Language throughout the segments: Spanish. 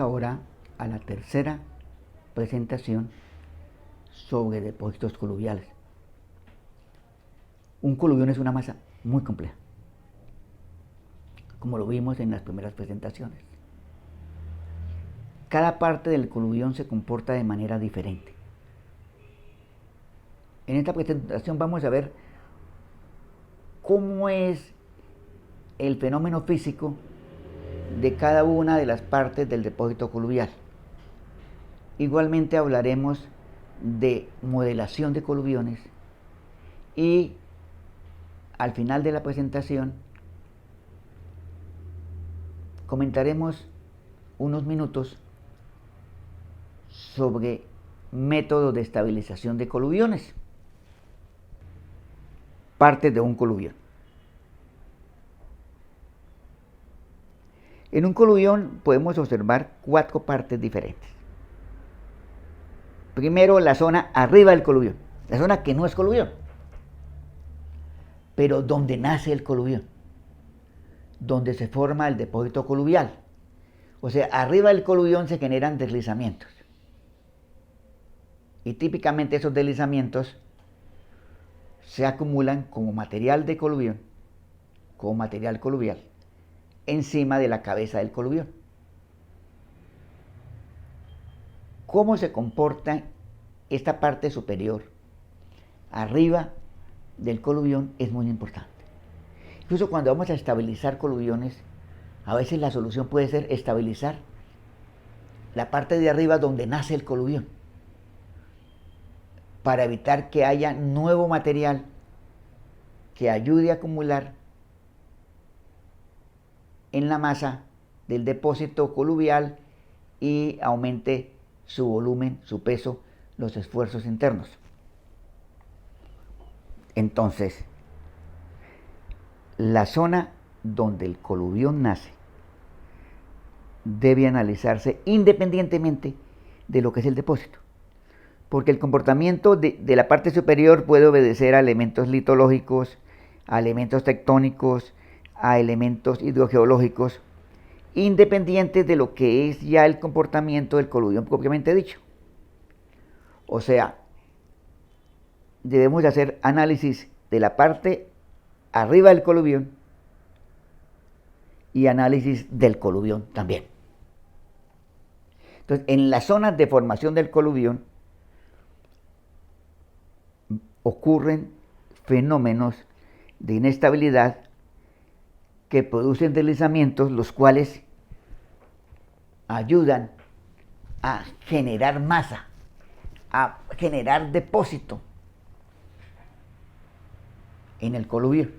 ahora a la tercera presentación sobre depósitos coluviales. Un coluvión es una masa muy compleja, como lo vimos en las primeras presentaciones. Cada parte del coluvión se comporta de manera diferente. En esta presentación vamos a ver cómo es el fenómeno físico de cada una de las partes del depósito coluvial. Igualmente hablaremos de modelación de coluviones y al final de la presentación comentaremos unos minutos sobre métodos de estabilización de coluviones, partes de un coluvión. En un coluvión podemos observar 4 partes diferentes. Primero, la zona arriba del coluvión, la zona que no es coluvión, pero donde nace el coluvión, donde se forma el depósito coluvial. O sea, arriba del coluvión se generan deslizamientos. Y típicamente esos deslizamientos se acumulan como material de coluvión, como material coluvial, encima de la cabeza del coluvión. ¿Cómo se comporta esta parte superior arriba del coluvión? Es muy importante. Incluso cuando vamos a estabilizar coluviones, a veces la solución puede ser estabilizar la parte de arriba donde nace el coluvión, para evitar que haya nuevo material que ayude a acumular en la masa del depósito coluvial y aumente su volumen, su peso, los esfuerzos internos. Entonces, la zona donde el coluvión nace debe analizarse independientemente de lo que es el depósito, porque el comportamiento de la parte superior puede obedecer a elementos litológicos, a elementos tectónicos, a elementos hidrogeológicos, independientes de lo que es ya el comportamiento del coluvión propiamente dicho. O sea, debemos hacer análisis de la parte arriba del coluvión y análisis del coluvión también. Entonces, en las zonas de formación del coluvión ocurren fenómenos de inestabilidad que producen deslizamientos, los cuales ayudan a generar masa, a generar depósito en el coluvión.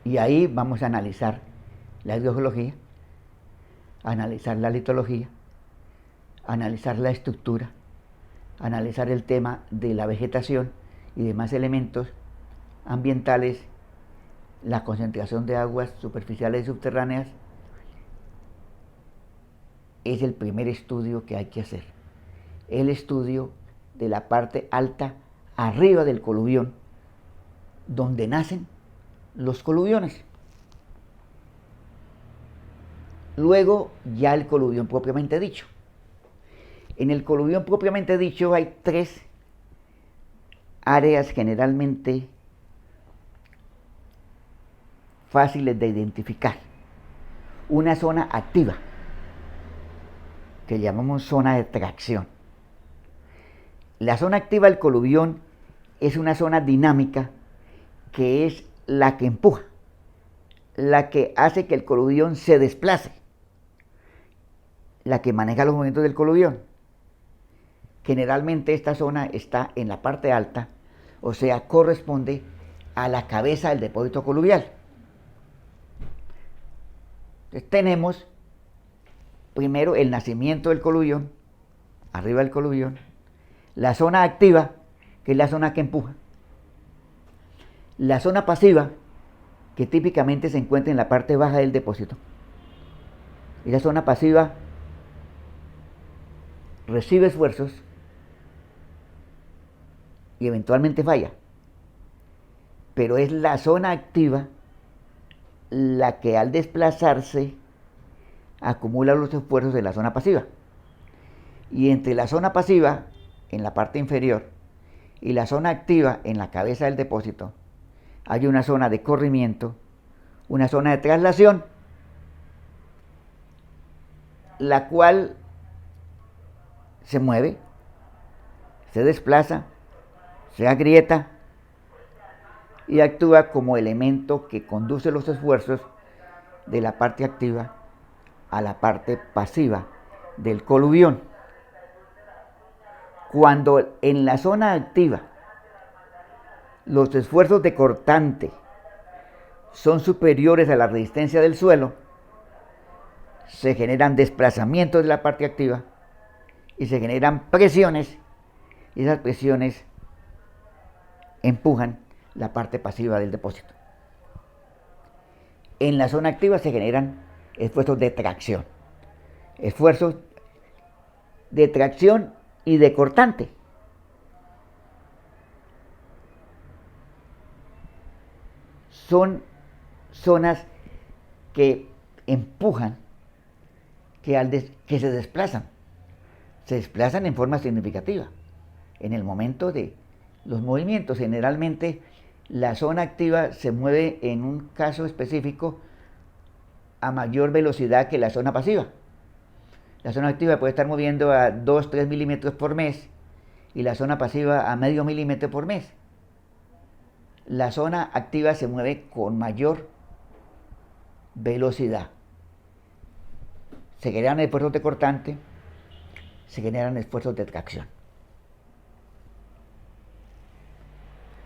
Y ahí vamos a analizar la hidrogeología, analizar la litología, analizar la estructura, analizar el tema de la vegetación y demás elementos ambientales, la concentración de aguas superficiales y subterráneas. Es el primer estudio que hay que hacer, el estudio de la parte alta arriba del coluvión, donde nacen los coluviones. Luego ya el coluvión propiamente dicho. En el coluvión propiamente dicho hay 3 áreas generalmente fáciles de identificar. Una zona activa, que llamamos zona de tracción. La zona activa del coluvión es una zona dinámica que es la que empuja, la que hace que el coluvión se desplace, la que maneja los movimientos del coluvión. Generalmente esta zona está en la parte alta, o sea, corresponde a la cabeza del depósito coluvial. Entonces tenemos primero el nacimiento del coluvión, arriba del coluvión, la zona activa, que es la zona que empuja, la zona pasiva, que típicamente se encuentra en la parte baja del depósito. Y la zona pasiva recibe esfuerzos y eventualmente falla, pero es la zona activa la que al desplazarse acumula los esfuerzos de la zona pasiva. Y entre la zona pasiva, en la parte inferior, y la zona activa, en la cabeza del depósito, hay una zona de corrimiento, una zona de traslación, la cual se mueve, se desplaza, se agrieta y actúa como elemento que conduce los esfuerzos de la parte activa a la parte pasiva del coluvión. Cuando en la zona activa los esfuerzos de cortante son superiores a la resistencia del suelo, se generan desplazamientos de la parte activa y se generan presiones, y esas presiones empujan la parte pasiva del depósito. En la zona activa se generan esfuerzos de tracción y de cortante. Son zonas que empujan, que se desplazan en forma significativa. En el momento de los movimientos, generalmente la zona activa se mueve en un caso específico a mayor velocidad que la zona pasiva. La zona activa puede estar moviendo a 2-3 milímetros por mes y la zona pasiva a medio milímetro por mes. La zona activa se mueve con mayor velocidad. Se generan esfuerzos de cortante, se generan esfuerzos de tracción.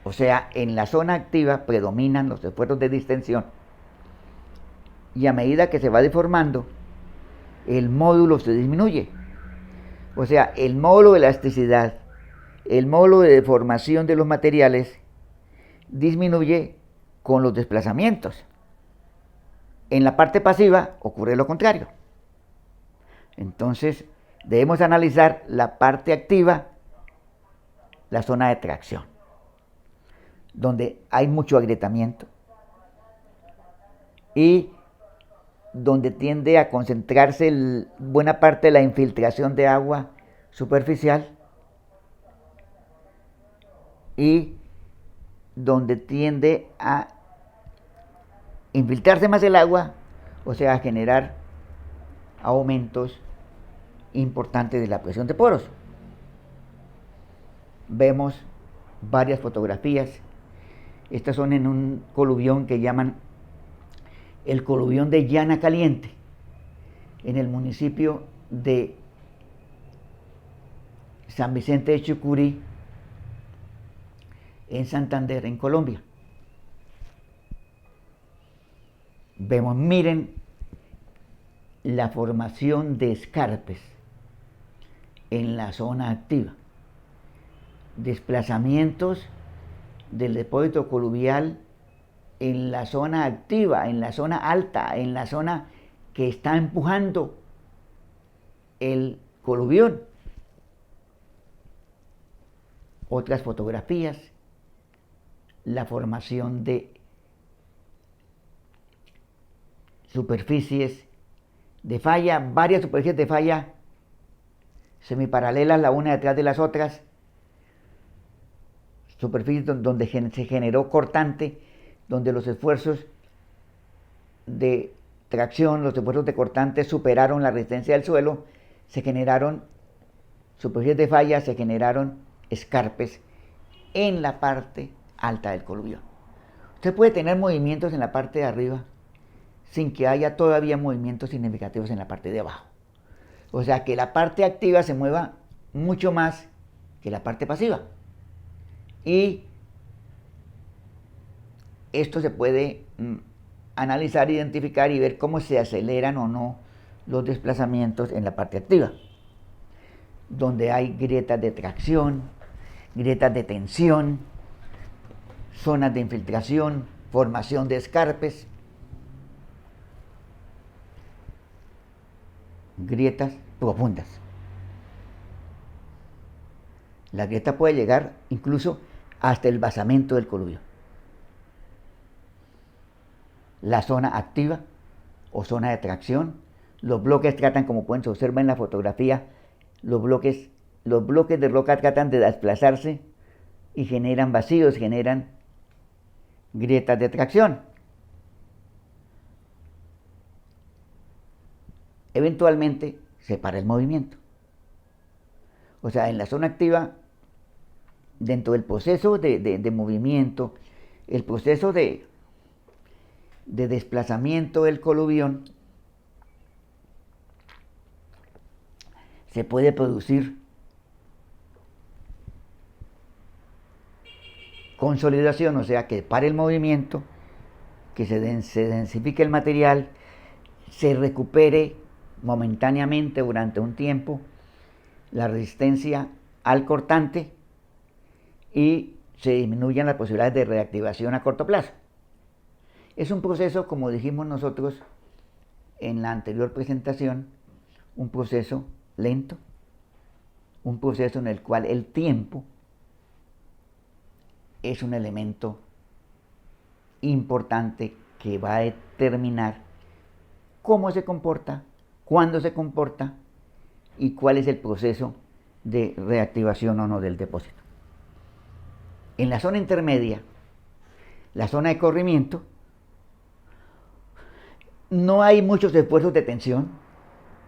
O sea, en la zona activa predominan los esfuerzos de distensión y a medida que se va deformando, el módulo se disminuye. O sea, el módulo de elasticidad, el módulo de deformación de los materiales disminuye con los desplazamientos. En la parte pasiva ocurre lo contrario. Entonces, debemos analizar la parte activa, la zona de tracción, donde hay mucho agrietamiento y donde tiende a concentrarse buena parte de la infiltración de agua superficial y donde tiende a infiltrarse más el agua, o sea, a generar aumentos importantes de la presión de poros. Vemos varias fotografías. Estas son en un coluvión que llaman el coluvión de Llana Caliente, en el municipio de San Vicente de Chucurí, en Santander, en Colombia. Vemos, miren la formación de escarpes en la zona activa, desplazamientos del depósito coluvial en la zona activa, en la zona alta, en la zona que está empujando el coluvión. Otras fotografías, la formación de superficies de falla, varias superficies de falla semiparalelas la una detrás de las otras, superficies donde se generó cortante, donde los esfuerzos de tracción, los esfuerzos de cortante superaron la resistencia del suelo, se generaron superficies de falla, se generaron escarpes en la parte alta del coluvión. Usted puede tener movimientos en la parte de arriba sin que haya todavía movimientos significativos en la parte de abajo. O sea, que la parte activa se mueva mucho más que la parte pasiva. Y esto se puede analizar, identificar y ver cómo se aceleran o no los desplazamientos en la parte activa, donde hay grietas de tracción, grietas de tensión, zonas de infiltración, formación de escarpes, grietas profundas. La grieta puede llegar incluso hasta el basamento del coluvión. la zona activa o zona de tracción. Los bloques tratan, como pueden se observa en la fotografía, los bloques de roca tratan de desplazarse y generan vacíos, generan grietas de tracción. Eventualmente se para el movimiento. O sea, en la zona activa, dentro del proceso de movimiento, el proceso de desplazamiento del colubión, se puede producir consolidación, o sea, que pare el movimiento, que se densifique el material, se recupere momentáneamente durante un tiempo la resistencia al cortante y se disminuyan las posibilidades de reactivación a corto plazo. Es un proceso, como dijimos nosotros en la anterior presentación, un proceso lento, un proceso en el cual el tiempo es un elemento importante que va a determinar cómo se comporta, cuándo se comporta y cuál es el proceso de reactivación o no del depósito. En la zona intermedia, la zona de corrimiento, no hay muchos esfuerzos de tensión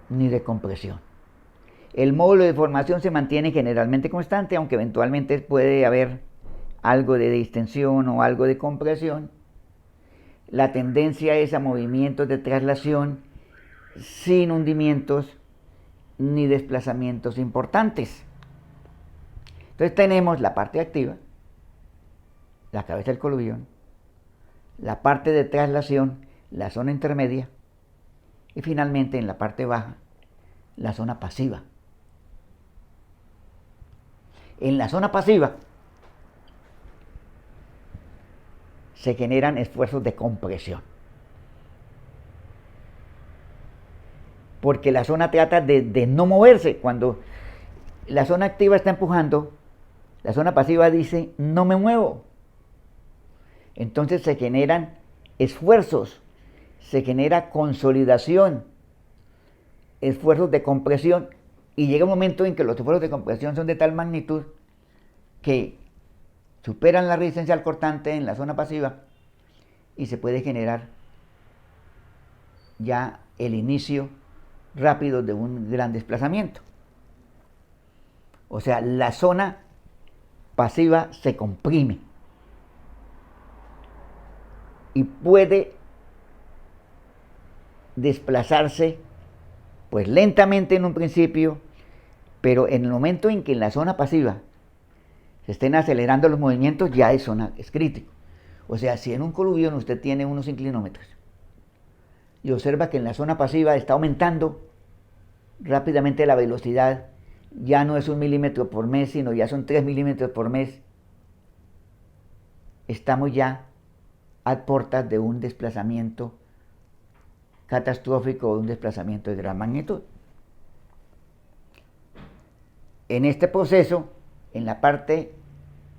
ni de compresión. El módulo de formación se mantiene generalmente constante, aunque eventualmente puede haber algo de distensión o algo de compresión. La tendencia es a movimientos de traslación sin hundimientos ni desplazamientos importantes. Entonces tenemos la parte activa, la cabeza del colubión, la parte de traslación, la zona intermedia y finalmente en la parte baja, la zona pasiva. En la zona pasiva se generan esfuerzos de compresión, porque la zona trata de no moverse. Cuando la zona activa está empujando, la zona pasiva dice no me muevo. Entonces se generan esfuerzos, se genera consolidación, esfuerzos de compresión, y llega un momento en que los esfuerzos de compresión son de tal magnitud que superan la resistencia al cortante en la zona pasiva y se puede generar ya el inicio rápido de un gran desplazamiento. O sea, la zona pasiva se comprime y puede desplazarse pues lentamente en un principio, pero en el momento en que en la zona pasiva se estén acelerando los movimientos, ya es crítico. O sea, si en un colubión usted tiene unos inclinómetros y observa que en la zona pasiva está aumentando rápidamente la velocidad, ya no es 1 milímetro por mes, sino ya son 3 milímetros por mes, estamos ya a puertas de un desplazamiento catastrófico o de un desplazamiento de gran magnitud. En este proceso, en la parte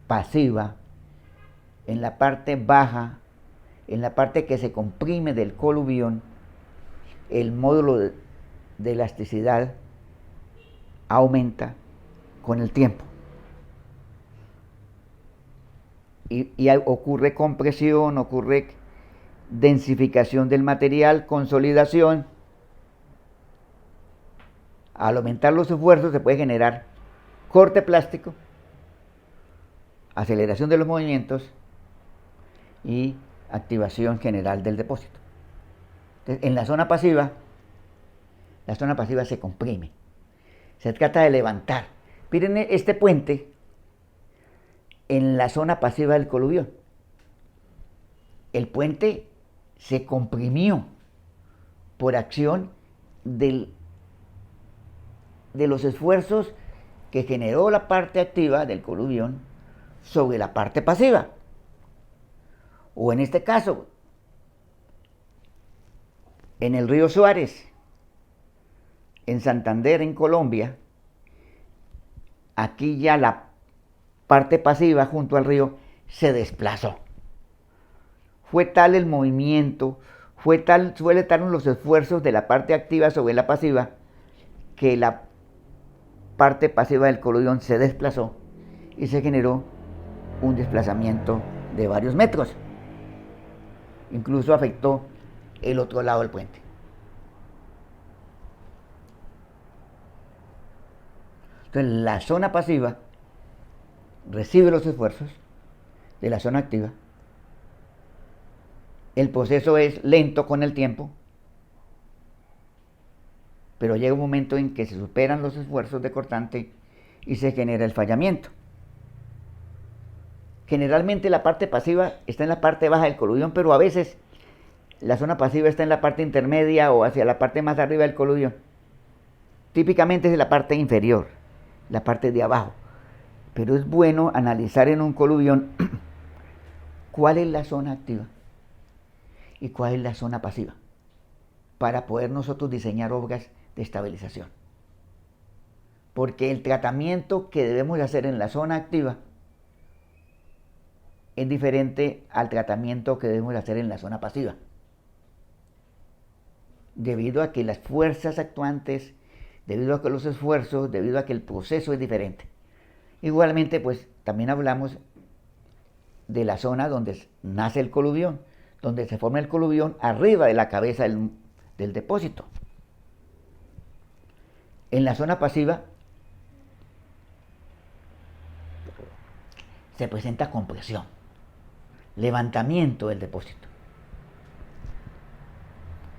pasiva, en la parte baja, en la parte que se comprime del colubión, el módulo de elasticidad aumenta con el tiempo. Y ocurre compresión, ocurre densificación del material, consolidación. Al aumentar los esfuerzos se puede generar corte plástico, aceleración de los movimientos y activación general del depósito. Entonces, en la zona pasiva se comprime. Se trata de levantar. Miren este puente en la zona pasiva del colubión. El puente se comprimió por acción de los esfuerzos que generó la parte activa del colubión sobre la parte pasiva. O en este caso, en el río Suárez, en Santander, en Colombia, aquí ya la parte pasiva junto al río se desplazó. fue tal el movimiento, suele tal los esfuerzos de la parte activa sobre la pasiva, que la parte pasiva del coludión se desplazó y se generó un desplazamiento de varios metros. Incluso afectó el otro lado del puente. Entonces la zona pasiva recibe los esfuerzos de la zona activa. El proceso es lento con el tiempo, pero llega un momento en que se superan los esfuerzos de cortante y se genera el fallamiento. Generalmente la parte pasiva está en la parte baja del coludión, pero a veces la zona pasiva está en la parte intermedia o hacia la parte más arriba del coludión. Típicamente es la parte inferior, la parte de abajo. Pero es bueno analizar en un coludión cuál es la zona activa y cuál es la zona pasiva, para poder nosotros diseñar obras de estabilización. Porque el tratamiento que debemos hacer en la zona activa es diferente al tratamiento que debemos hacer en la zona pasiva, debido a que las fuerzas actuantes, debido a que los esfuerzos, debido a que el proceso es diferente. Igualmente, pues también hablamos de la zona donde nace el coludión, donde se forma el coludión arriba de la cabeza del depósito. En la zona pasiva se presenta compresión, levantamiento del depósito.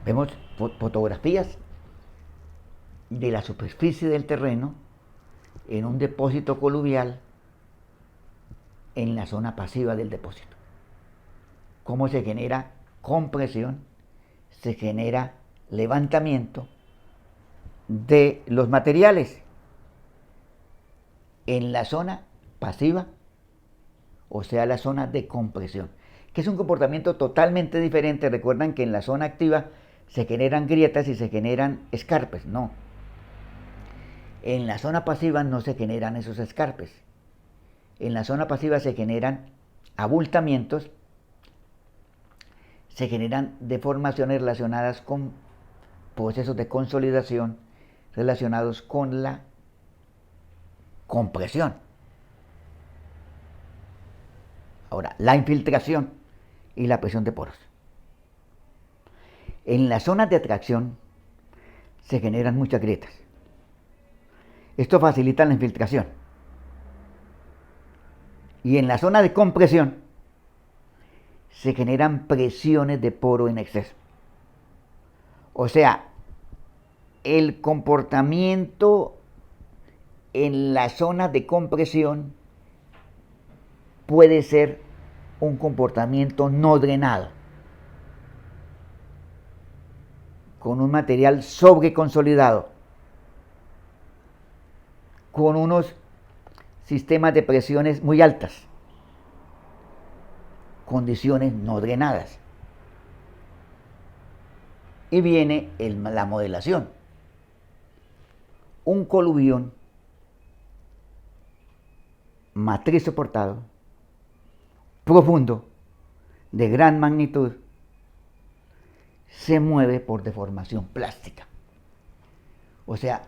Vemos fotografías de la superficie del terreno en un depósito coluvial en la zona pasiva del depósito. Cómo se genera compresión, se genera levantamiento de los materiales en la zona pasiva, o sea, la zona de compresión, que es un comportamiento totalmente diferente. Recuerdan que en la zona activa se generan grietas y se generan escarpes. No, en la zona pasiva no se generan esos escarpes. En la zona pasiva se generan abultamientos, se generan deformaciones relacionadas con procesos de consolidación relacionados con la compresión. Ahora, la infiltración y la presión de poros. En las zonas de atracción se generan muchas grietas. Esto facilita la infiltración. Y en la zona de compresión se generan presiones de poro en exceso. O sea, el comportamiento en la zona de compresión puede ser un comportamiento no drenado, con un material sobreconsolidado, con unos sistemas de presiones muy altas, condiciones no drenadas. Y viene la modelación. Un coluvión matriz soportado, profundo, de gran magnitud, se mueve por deformación plástica. O sea,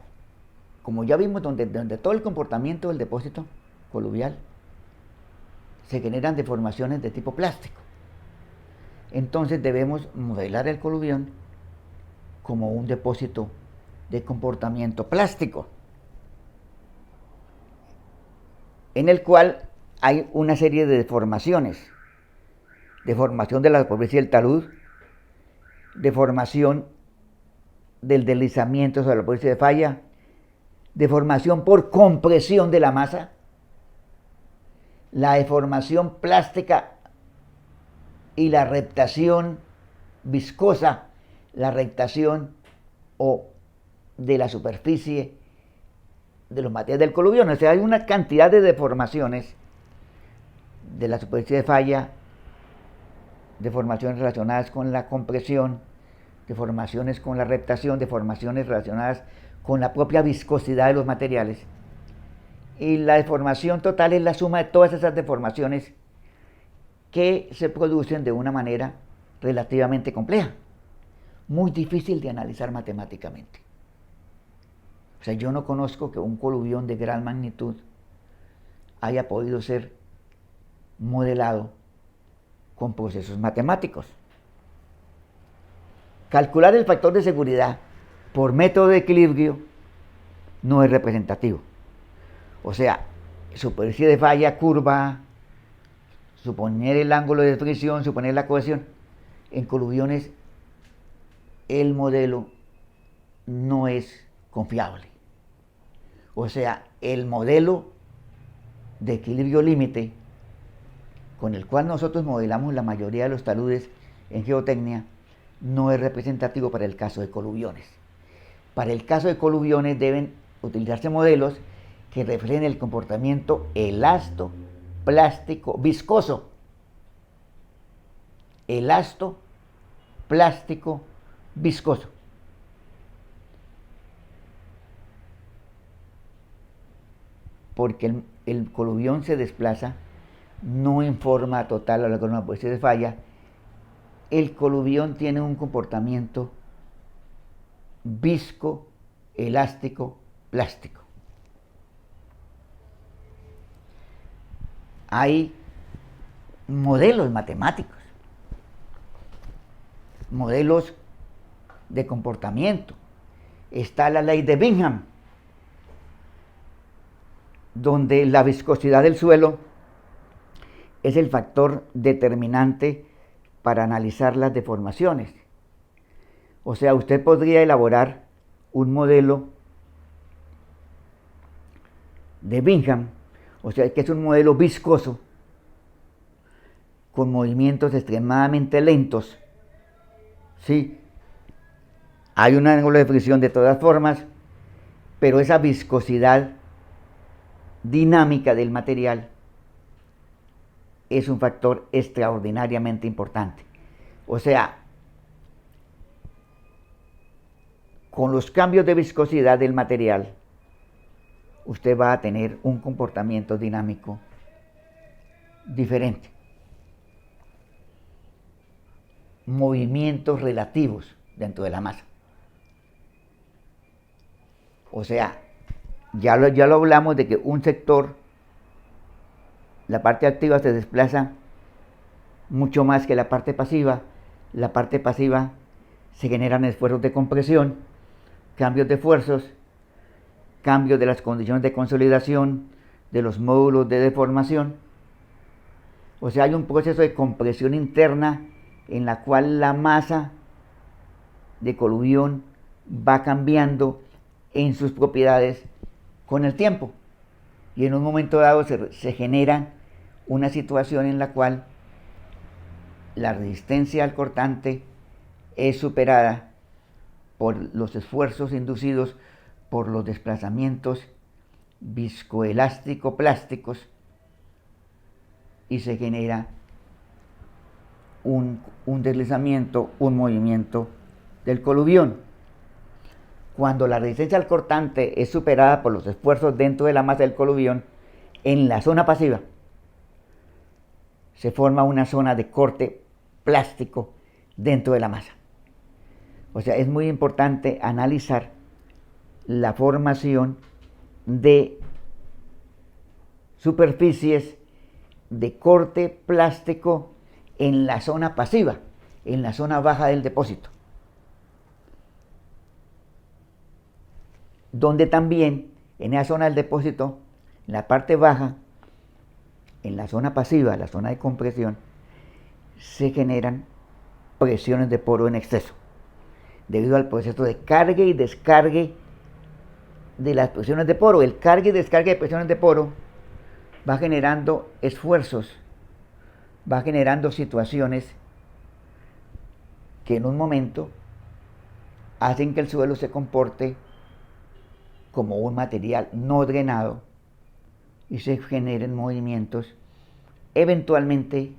como ya vimos, donde todo el comportamiento del depósito coluvial se generan deformaciones de tipo plástico. Entonces debemos modelar el coluvión como un depósito de comportamiento plástico, en el cual hay una serie de deformaciones: deformación de la superficie del talud, deformación del deslizamiento sobre la superficie de falla, deformación por compresión de la masa, la deformación plástica y la reptación viscosa, la reptación o de la superficie de los materiales del coluvión. O sea, hay una cantidad de deformaciones de la superficie de falla, deformaciones relacionadas con la compresión, deformaciones con la reptación, deformaciones relacionadas con la propia viscosidad de los materiales. Y la deformación total es la suma de todas esas deformaciones que se producen de una manera relativamente compleja, muy difícil de analizar matemáticamente. O sea, yo no conozco que un coluvión de gran magnitud haya podido ser modelado con procesos matemáticos. Calcular el factor de seguridad por método de equilibrio no es representativo. O sea, superficie de falla, curva, suponer el ángulo de fricción, suponer la cohesión. En coluviones el modelo no es confiable. O sea, el modelo de equilibrio límite con el cual nosotros modelamos la mayoría de los taludes en geotecnia no es representativo para el caso de coluviones. Para el caso de coluviones deben utilizarse modelos que reflejen el comportamiento elasto, plástico, viscoso. Elasto, plástico, viscoso. Porque el coluvión se desplaza no en forma total a lo largo de una superficie de falla. El coluvión tiene un comportamiento visco, elástico, plástico. Hay modelos matemáticos, modelos de comportamiento. Está la ley de Bingham, donde la viscosidad del suelo es el factor determinante para analizar las deformaciones. O sea, usted podría elaborar un modelo de Bingham, o sea, que es un modelo viscoso, con movimientos extremadamente lentos. ¿Sí? Hay un ángulo de fricción de todas formas, pero esa viscosidad dinámica del material es un factor extraordinariamente importante. O sea, con los cambios de viscosidad del material, usted va a tener un comportamiento dinámico diferente. Movimientos relativos dentro de la masa. O sea, ya lo hablamos de que un sector, la parte activa se desplaza mucho más que la parte pasiva. La parte pasiva se generan esfuerzos de compresión, cambios de esfuerzos, cambios de las condiciones de consolidación, de los módulos de deformación. O sea, hay un proceso de compresión interna en la cual la masa de coluvión va cambiando en sus propiedades con el tiempo. Y en un momento dado se genera una situación en la cual la resistencia al cortante es superada por los esfuerzos inducidos por los desplazamientos viscoelástico-plásticos y se genera un deslizamiento, un movimiento del coluvión. Cuando la resistencia al cortante es superada por los esfuerzos dentro de la masa del coluvión, en la zona pasiva se forma una zona de corte plástico dentro de la masa. O sea, es muy importante analizar la formación de superficies de corte plástico en la zona pasiva, en la zona baja del depósito, donde también en esa zona del depósito, en la parte baja, en la zona pasiva, la zona de compresión, se generan presiones de poro en exceso, debido al proceso de carga y descargue de las presiones de poro. El carga y descarga de presiones de poro va generando esfuerzos, va generando situaciones que en un momento hacen que el suelo se comporte como un material no drenado y se generen movimientos eventualmente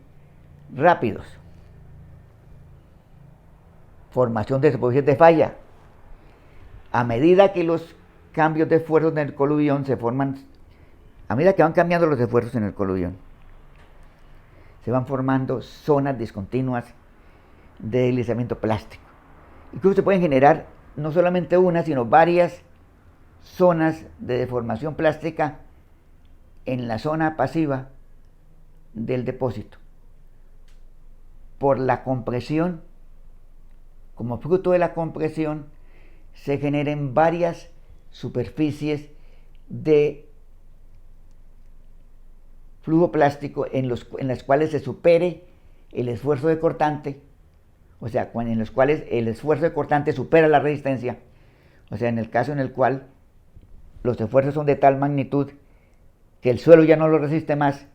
rápidos. Formación de superficies de falla. A medida que los cambios de esfuerzos en el coluvión se forman, a medida que van cambiando los esfuerzos en el coluvión, se van formando zonas discontinuas de deslizamiento plástico. Incluso se pueden generar no solamente una, sino varias zonas de deformación plástica en la zona pasiva del depósito. Por la compresión, como fruto de la compresión, se generan varias superficies de flujo plástico en las cuales se supere el esfuerzo de cortante, o sea, en los cuales el esfuerzo de cortante supera la resistencia, o sea, en el caso en el cual los esfuerzos son de tal magnitud que el suelo ya no lo resiste más,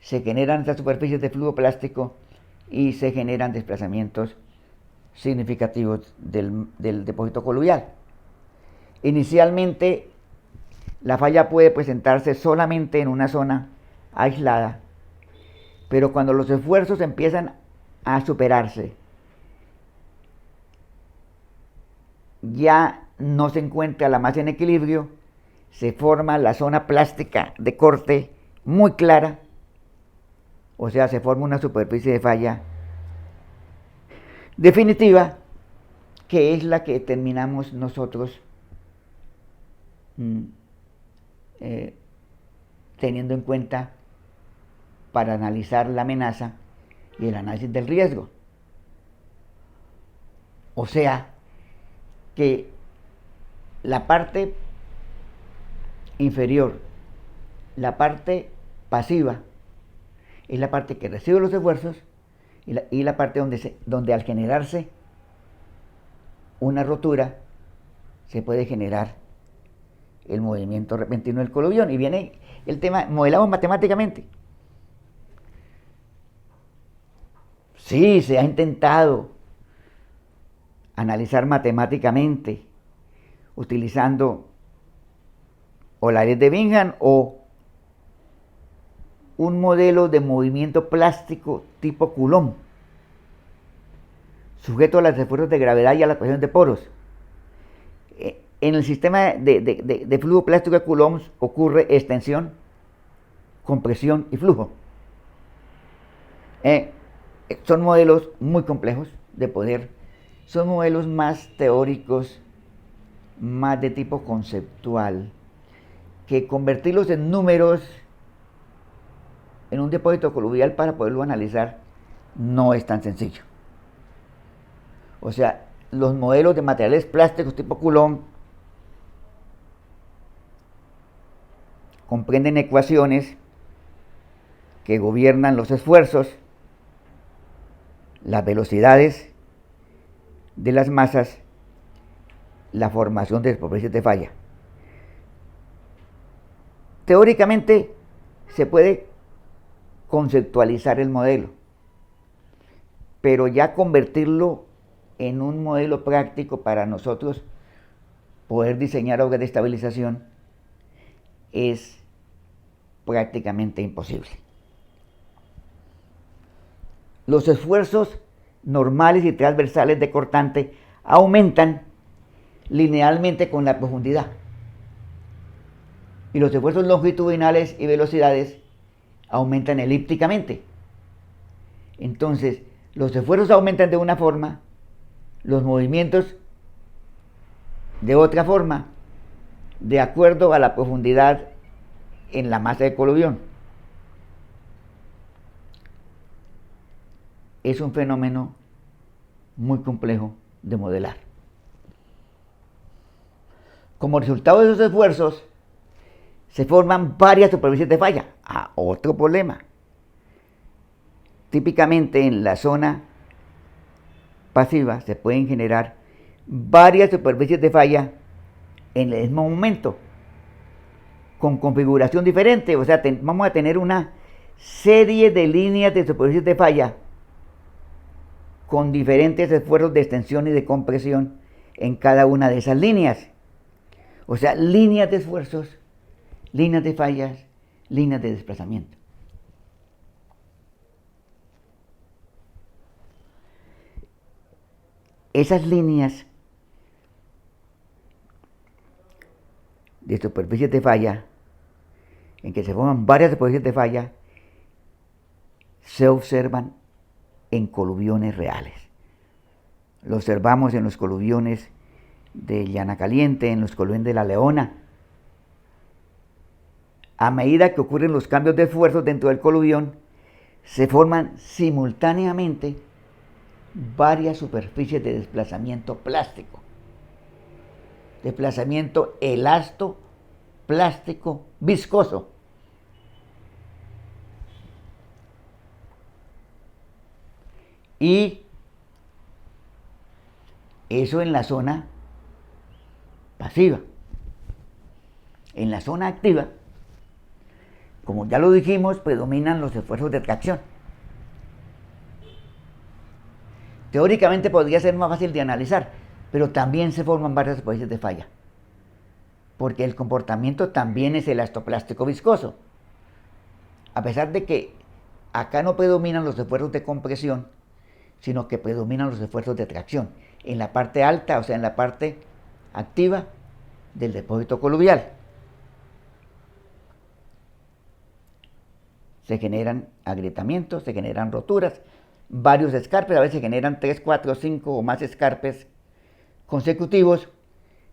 se generan estas superficies de flujo plástico y se generan desplazamientos significativos del depósito coluvial. Inicialmente, la falla puede presentarse solamente en una zona aislada, pero cuando los esfuerzos empiezan a superarse, ya no se encuentra la masa en equilibrio, se forma la zona plástica de corte muy clara, o sea, se forma una superficie de falla definitiva, que es la que determinamos nosotros teniendo en cuenta para analizar la amenaza y el análisis del riesgo. O sea, que la parte inferior, la parte pasiva, es la parte que recibe los esfuerzos y la parte donde al generarse una rotura se puede generar el movimiento repentino del coluvión. Y viene el tema, modelamos matemáticamente. Sí, se ha intentado analizar matemáticamente utilizando o la ley de Bingham o un modelo de movimiento plástico tipo Coulomb, sujeto a los esfuerzos de gravedad y a la presión de poros. En el sistema de flujo plástico de Coulomb ocurre extensión, compresión y flujo. Son modelos muy complejos de poder, son modelos más teóricos, más de tipo conceptual, que convertirlos en números en un depósito coluvial para poderlo analizar no es tan sencillo. O sea, los modelos de materiales plásticos tipo Coulomb comprenden ecuaciones que gobiernan los esfuerzos, las velocidades de las masas, la formación de superficies de falla. Teóricamente se puede conceptualizar el modelo, pero ya convertirlo en un modelo práctico para nosotros poder diseñar obras de estabilización es prácticamente imposible. Los esfuerzos normales y transversales de cortante aumentan linealmente con la profundidad, y los esfuerzos longitudinales y velocidades aumentan elípticamente. Entonces, los esfuerzos aumentan de una forma, los movimientos de otra forma, de acuerdo a la profundidad en la masa del coluvión. Es un fenómeno muy complejo de modelar. Como resultado de esos esfuerzos, se forman varias superficies de falla. Otro problema. Típicamente en la zona pasiva se pueden generar varias superficies de falla en el mismo momento, con configuración diferente. O sea, vamos a tener una serie de líneas de superficies de falla con diferentes esfuerzos de extensión y de compresión en cada una de esas líneas. O sea, líneas de esfuerzos, líneas de fallas, líneas de desplazamiento. Esas líneas de superficies de falla, en que se forman varias superficies de falla, se observan en coluviones reales. Lo observamos en los coluviones de Llana Caliente, en los coluviones de La Leona. A medida que ocurren los cambios de esfuerzos dentro del coluvión, se forman simultáneamente varias superficies de desplazamiento plástico. Desplazamiento elasto, plástico, viscoso. Y eso en la zona pasiva. En la zona activa, como ya lo dijimos, predominan los esfuerzos de tracción. Teóricamente podría ser más fácil de analizar, pero también se forman varias especies de falla, porque el comportamiento también es elastoplástico viscoso. A pesar de que acá no predominan los esfuerzos de compresión, sino que predominan los esfuerzos de tracción en la parte alta, o sea, en la parte activa del depósito coluvial. Se generan agrietamientos, se generan roturas, varios escarpes, a veces se generan 3, 4, 5 o más escarpes consecutivos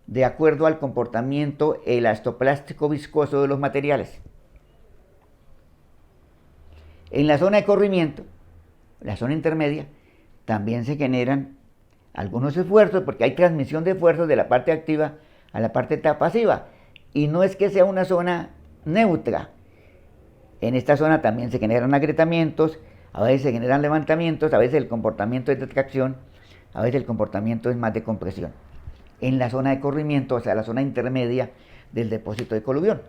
de acuerdo al comportamiento elastoplástico viscoso de los materiales. En la zona de corrimiento, la zona intermedia, también se generan algunos esfuerzos, porque hay transmisión de esfuerzos de la parte activa a la parte pasiva, y no es que sea una zona neutra. En esta zona también se generan agrietamientos, a veces se generan levantamientos, a veces el comportamiento es de tracción, a veces el comportamiento es más de compresión. En la zona de corrimiento, o sea, la zona intermedia del depósito de coluvión.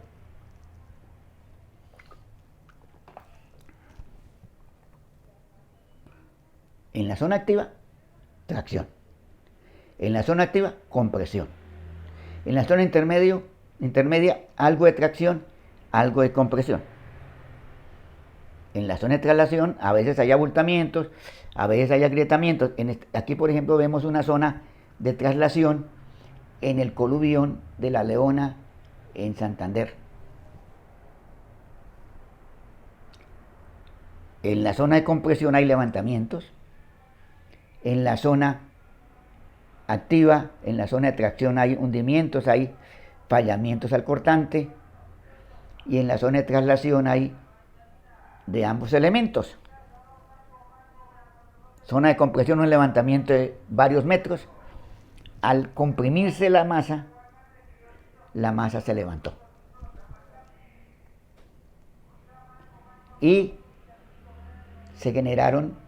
En la zona activa, tracción. En la zona activa, compresión. En la zona intermedia, algo de tracción, algo de compresión. En la zona de traslación, a veces hay abultamientos, a veces hay agrietamientos. Aquí, por ejemplo, vemos una zona de traslación en el coluvión de La Leona, en Santander. En la zona de compresión hay levantamientos. En la zona activa, en la zona de tracción hay hundimientos, hay fallamientos al cortante. Y en la zona de traslación hay de ambos elementos. Zona de compresión, un levantamiento de varios metros. Al comprimirse la masa se levantó. Y se generaron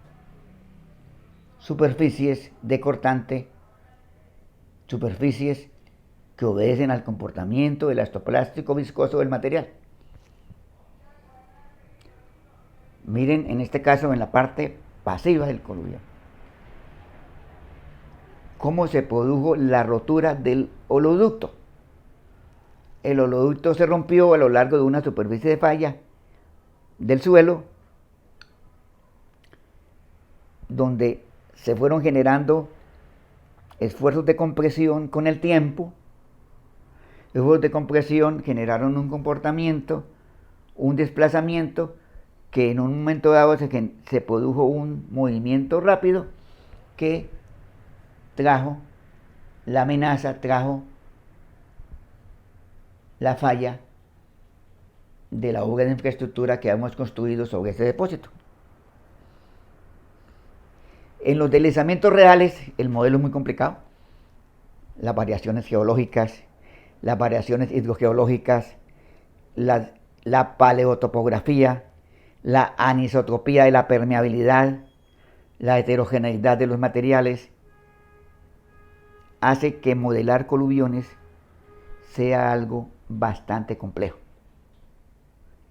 superficies de cortante, superficies que obedecen al comportamiento elastoplástico viscoso del material. Miren, en este caso, en la parte pasiva del coluvión, cómo se produjo la rotura del holoducto. El holoducto se rompió a lo largo de una superficie de falla del suelo, donde se fueron generando esfuerzos de compresión con el tiempo. Los esfuerzos de compresión generaron un comportamiento, un desplazamiento, que en un momento dado se produjo un movimiento rápido que trajo la amenaza, trajo la falla de la obra de infraestructura que hemos construido sobre este depósito. En los deslizamientos reales el modelo es muy complicado. Las variaciones geológicas, las variaciones hidrogeológicas, la paleotopografía, la anisotropía de la permeabilidad, la heterogeneidad de los materiales, hace que modelar coluviones sea algo bastante complejo.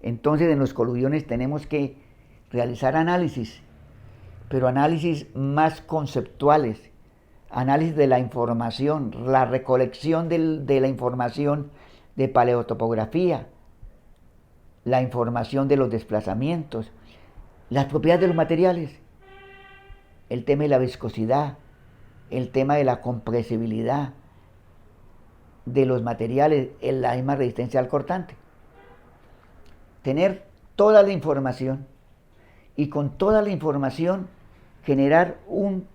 Entonces, en los coluviones tenemos que realizar análisis, pero análisis más conceptuales, análisis de la información, la recolección de la información de paleotopografía, la información de los desplazamientos, las propiedades de los materiales, el tema de la viscosidad, el tema de la compresibilidad de los materiales, la misma resistencia al cortante. Tener toda la información y con toda la información generar un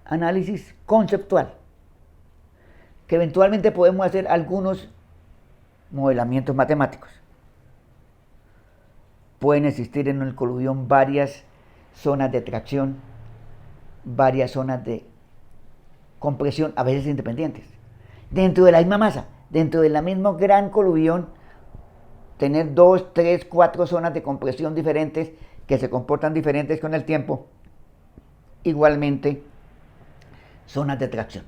análisis conceptual, que eventualmente podemos hacer algunos modelamientos matemáticos. Pueden existir en el coluvión varias zonas de tracción, varias zonas de compresión, a veces independientes. Dentro de la misma masa, dentro de la misma gran coluvión, tener 2, 3, 4 zonas de compresión diferentes que se comportan diferentes con el tiempo. Igualmente, zonas de tracción.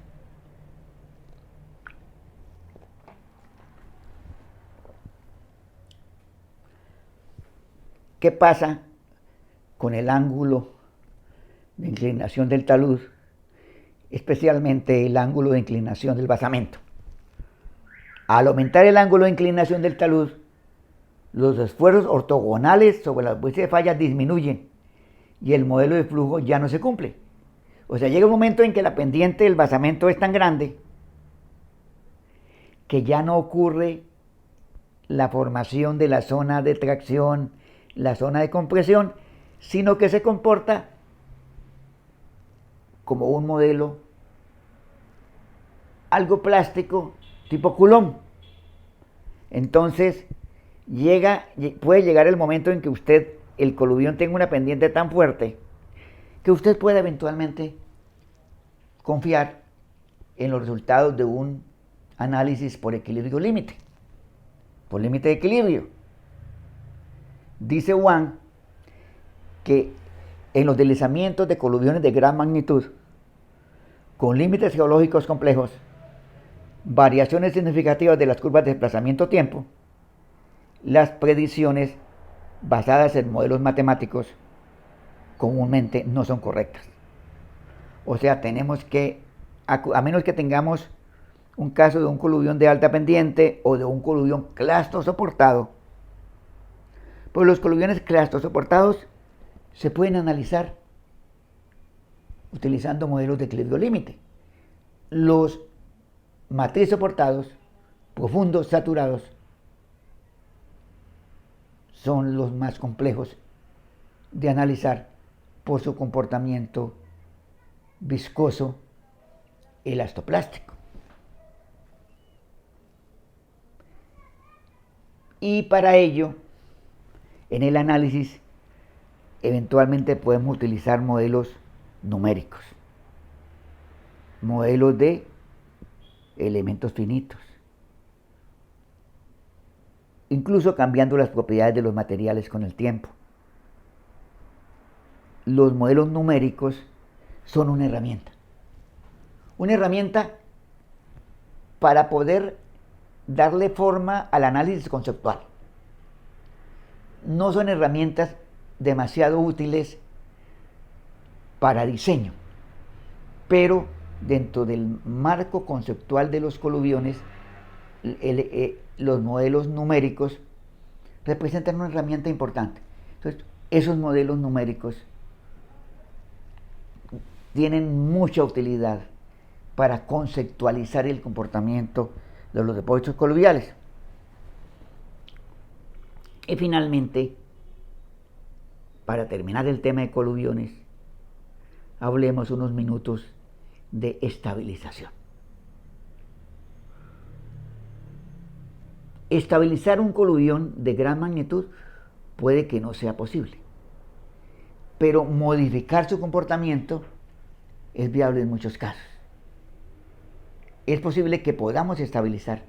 ¿Qué pasa con el ángulo de inclinación del talud, especialmente el ángulo de inclinación del basamento? Al aumentar el ángulo de inclinación del talud, los esfuerzos ortogonales sobre la superficie de falla disminuyen y el modelo de flujo ya no se cumple. O sea, llega un momento en que la pendiente del basamento es tan grande que ya no ocurre la formación de la zona de tracción, la zona de compresión, sino que se comporta como un modelo algo plástico tipo Coulomb. Entonces puede llegar el momento en que el coluvión tenga una pendiente tan fuerte que usted pueda eventualmente confiar en los resultados de un análisis por equilibrio límite, por límite de equilibrio. Dice Wang que en los deslizamientos de coluviones de gran magnitud, con límites geológicos complejos, variaciones significativas de las curvas de desplazamiento-tiempo, las predicciones basadas en modelos matemáticos comúnmente no son correctas. O sea, tenemos que, a menos que tengamos un caso de un coluvión de alta pendiente o de un coluvión clasto soportado, pues los coluviones clastos soportados se pueden analizar utilizando modelos de equilibrio límite. Los matriz soportados, profundos, saturados, son los más complejos de analizar por su comportamiento viscoso elastoplástico. Y para ello, en el análisis, eventualmente podemos utilizar modelos numéricos, modelos de elementos finitos, incluso cambiando las propiedades de los materiales con el tiempo. Los modelos numéricos son una herramienta para poder darle forma al análisis conceptual. No son herramientas demasiado útiles para diseño, pero dentro del marco conceptual de los coluviones, los modelos numéricos representan una herramienta importante. Entonces, esos modelos numéricos tienen mucha utilidad para conceptualizar el comportamiento de los depósitos coluviales. Y finalmente, para terminar el tema de coluviones, hablemos unos minutos de estabilización. Estabilizar un coluvión de gran magnitud puede que no sea posible, pero modificar su comportamiento es viable en muchos casos. Es posible que podamos estabilizar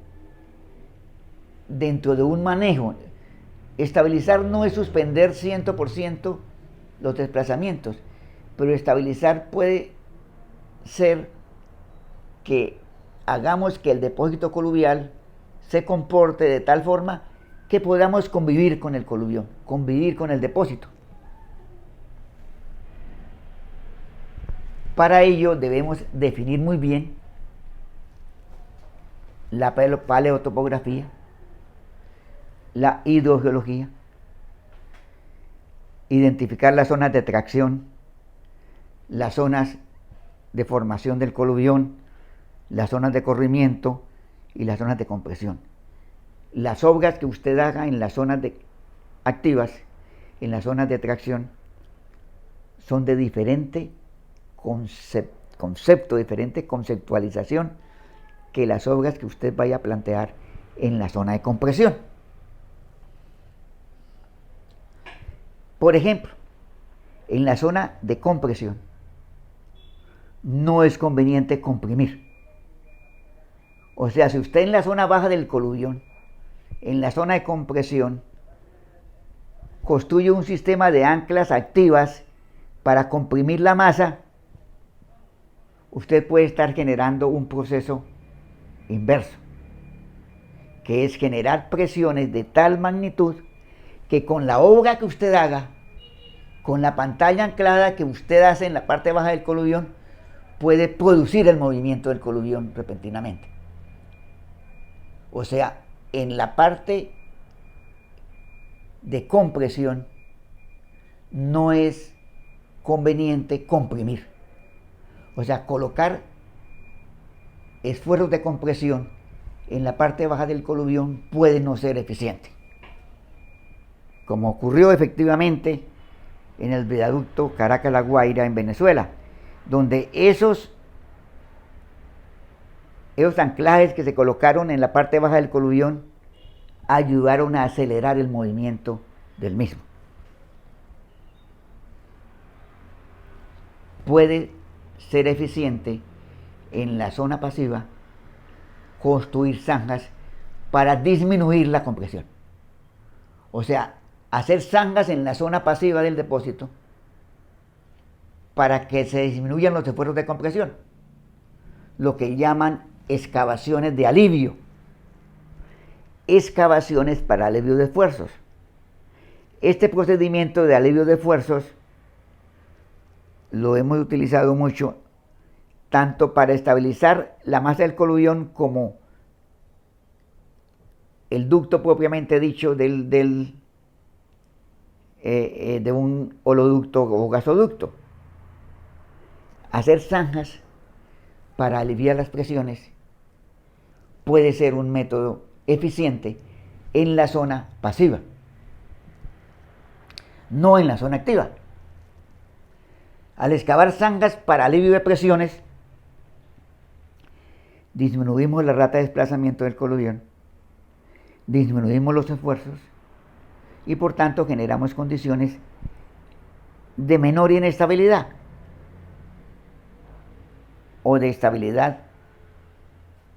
dentro de un manejo. Estabilizar no es suspender 100% los desplazamientos, pero estabilizar puede ser que hagamos que el depósito coluvial se comporte de tal forma que podamos convivir con el coluvión, convivir con el depósito. Para ello debemos definir muy bien la paleotopografía, la hidrogeología, identificar las zonas de tracción, las zonas de formación del coluvión, las zonas de corrimiento y las zonas de compresión. Las obras que usted haga en las zonas activas, en las zonas de tracción, son de diferente concepto, diferente conceptualización que las obras que usted vaya a plantear en la zona de compresión. Por ejemplo, en la zona de compresión no es conveniente comprimir. O sea, si usted en la zona baja del coluvión, en la zona de compresión, construye un sistema de anclas activas para comprimir la masa, usted puede estar generando un proceso inverso, que es generar presiones de tal magnitud que con la obra que usted haga, con la pantalla anclada que usted hace en la parte baja del coluvión, puede producir el movimiento del coluvión repentinamente. O sea, en la parte de compresión no es conveniente comprimir. O sea, colocar esfuerzos de compresión en la parte baja del coluvión puede no ser eficiente, como ocurrió efectivamente en el viaducto Caracas-La Guaira en Venezuela, donde esos anclajes que se colocaron en la parte baja del coluvión ayudaron a acelerar el movimiento del mismo. Puede ser eficiente en la zona pasiva construir zanjas para disminuir la compresión. O sea, hacer zanjas en la zona pasiva del depósito para que se disminuyan los esfuerzos de compresión, lo que llaman excavaciones de alivio, excavaciones para alivio de esfuerzos. Este procedimiento de alivio de esfuerzos lo hemos utilizado mucho tanto para estabilizar la masa del coluvión como el ducto propiamente dicho de un holoducto o gasoducto. Hacer zanjas para aliviar las presiones puede ser un método eficiente en la zona pasiva, no en la zona activa. Al excavar zanjas para alivio de presiones, disminuimos la rata de desplazamiento del coluvión, disminuimos los esfuerzos y por tanto generamos condiciones de menor inestabilidad o de estabilidad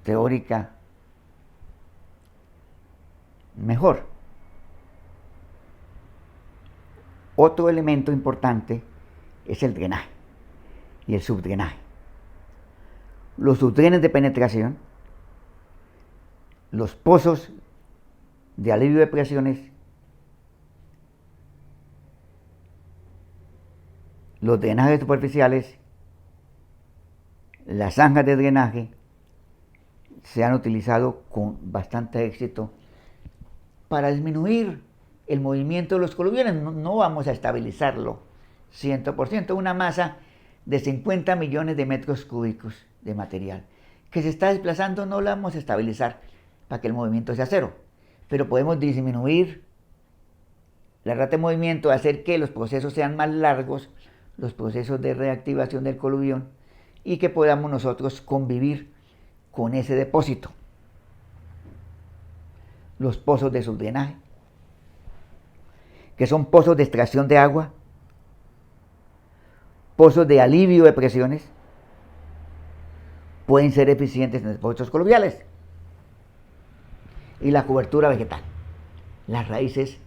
teórica mejor. Otro elemento importante es el drenaje y el subdrenaje. Los subdrenes de penetración, los pozos de alivio de presiones, los drenajes superficiales, las zanjas de drenaje se han utilizado con bastante éxito para disminuir el movimiento de los coluviones. No vamos a estabilizarlo 100%, una masa de 50 millones de metros cúbicos de material que se está desplazando, no la vamos a estabilizar para que el movimiento sea cero, pero podemos disminuir la rata de movimiento, hacer que los procesos sean más largos, los procesos de reactivación del coluvión, y que podamos nosotros convivir con ese depósito. Los pozos de subdrenaje, que son pozos de extracción de agua, pozos de alivio de presiones, pueden ser eficientes en depósitos coluviales. Y la cobertura vegetal. Las raíces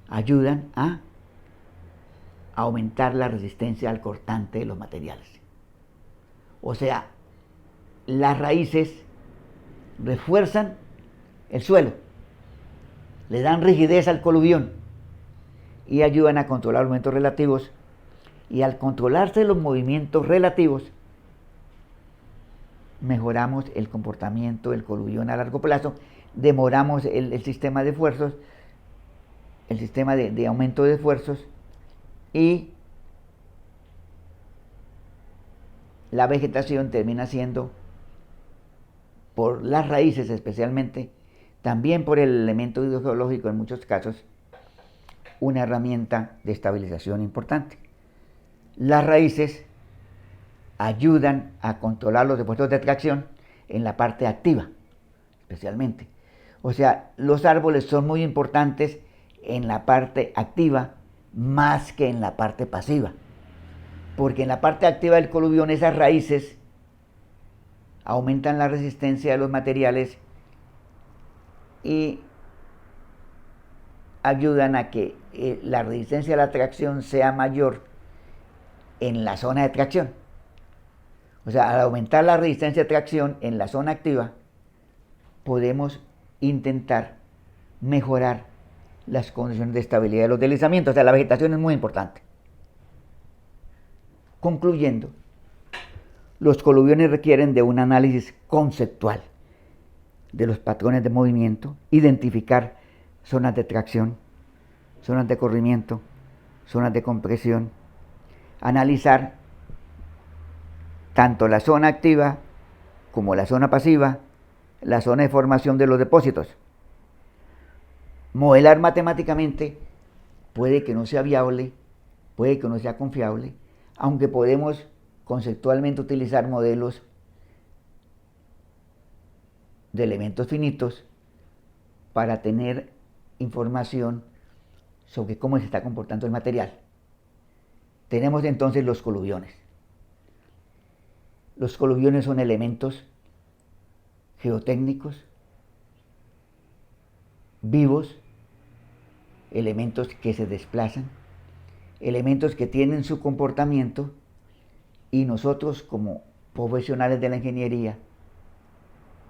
ayudan a aumentar la resistencia al cortante de los materiales. O sea, las raíces refuerzan el suelo, le dan rigidez al coluvión y ayudan a controlar los movimientos relativos. Y al controlarse los movimientos relativos, mejoramos el comportamiento del coluvión a largo plazo, demoramos el sistema de esfuerzos, el sistema de aumento de esfuerzos, y la vegetación termina siendo, por las raíces especialmente, también por el elemento hidrogeológico en muchos casos, una herramienta de estabilización importante. Las raíces ayudan a controlar los depósitos de tracción en la parte activa, especialmente. O sea, los árboles son muy importantes en la parte activa más que en la parte pasiva. Porque en la parte activa del colubión esas raíces aumentan la resistencia de los materiales y ayudan a que la resistencia a la tracción sea mayor en la zona de tracción. O sea, al aumentar la resistencia de tracción en la zona activa, podemos intentar mejorar las condiciones de estabilidad de los deslizamientos. O sea, la vegetación es muy importante. Concluyendo, los coluviones requieren de un análisis conceptual de los patrones de movimiento, identificar zonas de tracción, zonas de corrimiento, zonas de compresión, analizar tanto la zona activa como la zona pasiva, la zona de formación de los depósitos. Modelar matemáticamente puede que no sea viable, puede que no sea confiable, aunque podemos conceptualmente utilizar modelos de elementos finitos para tener información sobre cómo se está comportando el material. Tenemos entonces los coluviones. Los coluviones son elementos geotécnicos vivos, elementos que se desplazan, elementos que tienen su comportamiento, y nosotros como profesionales de la ingeniería,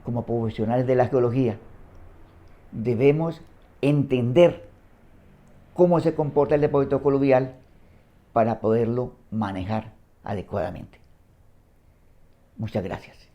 como profesionales de la geología, debemos entender cómo se comporta el depósito coluvial para poderlo manejar adecuadamente. Muchas gracias.